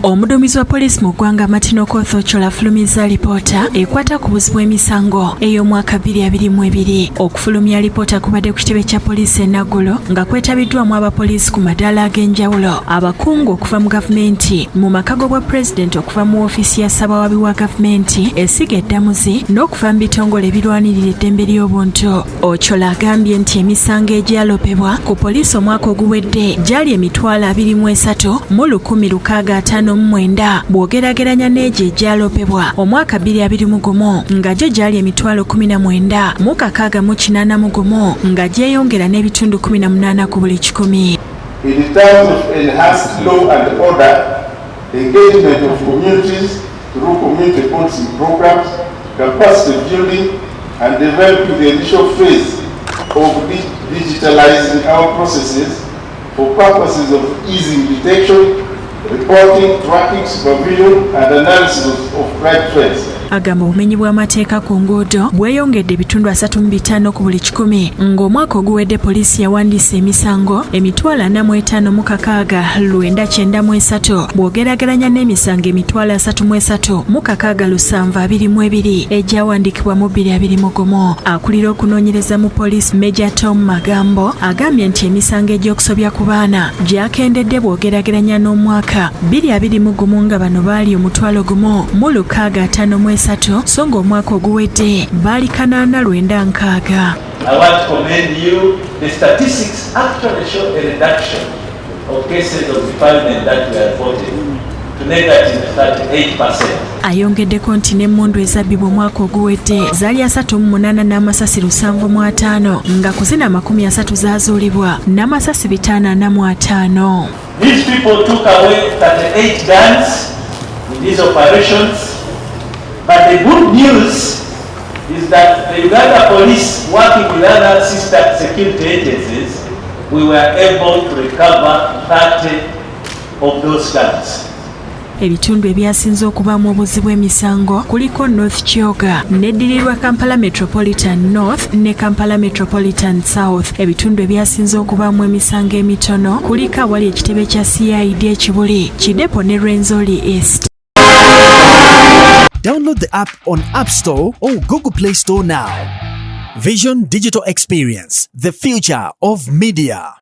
Omuduumizi wa poliisi mu ggwanga Martin Okoth efulumizza lipoota ekwata ku buzzi bw'emisango ey'omwaka 2022. Okufulumya lipoota kubadde ku kitebe kya poliisi e Naggulo nga kwetabiddwamu abapoliisi ku madaala ag'enjawulo, abakungu okuva mu gavumenti, mu makago bwa pulezidenti okuva mu woofiisi ya ssabawaabi wa gavumenti, essiga eddamuzi n'okuva mu bitongole ebirwanirira eddembe ly'obuntu. Ochola agambye nti emisango egyalopebwa ku poliisi omwaka oguwedde gyali 23,159 bw'ogerageranya n'egyo egyalopebwa omwaka 2021 nga gyo gyali 19,681 nga gyeyongera n'ebitundu 18 ku buli 100. In terms of enhanced law and order, engagement of communities through community policing programs, capacity building, and developing the initial phase of digitalizing our processes for purposes of easing detection, reporting, tracking, supervision, and analysis of crime threats. Agamba obumenyi bw'amateeka ku nguudo bweyongedde ebitundu 35 ku buli 100 ng'omwaka oguwedde poliisi yawandiisa emisango 45,993 bw'ogerageranya n'emisango 33,722 egyawandiikibwa mu 2021. Akulira okunoonyereza mu poliisi Major Tom Magambo agambye nti emisango egy'okusobya ku baana gyakendedde bw'ogerageranya n'omwaka 2021 nga bano baali 1,653 songa omwaka oguwedde baali 896. I want to commend you. The statistics actually show a reduction of cases of defilement that we have reported to negative 38%. Ayongeddeko nti n'emmundu ezabbibwa omwaka oguwedde zaali 38 n'amasasi 75 nga ku zina 30 zaazuulibwa n'amasasi 545. These people took away 38 guns in these operations. But the good news is that the Uganda police, working with other sister security agencies, we were able to recover 30 of those guns. Ebitundu ebyasinze okubaamu obuzzi bw'emisango kuliko North Kyoga n'eddirirwa Kampala Metropolitan North ne Kampala Metropolitan South. Ebitundu ebyasinze okubaamu emisango emitono kuliko awali ekitebe kya CID ekibuli Kidepo ne Rwenzori East. Download the app on App Store or Google Play Store now. Vision Digital Experience, the future of media.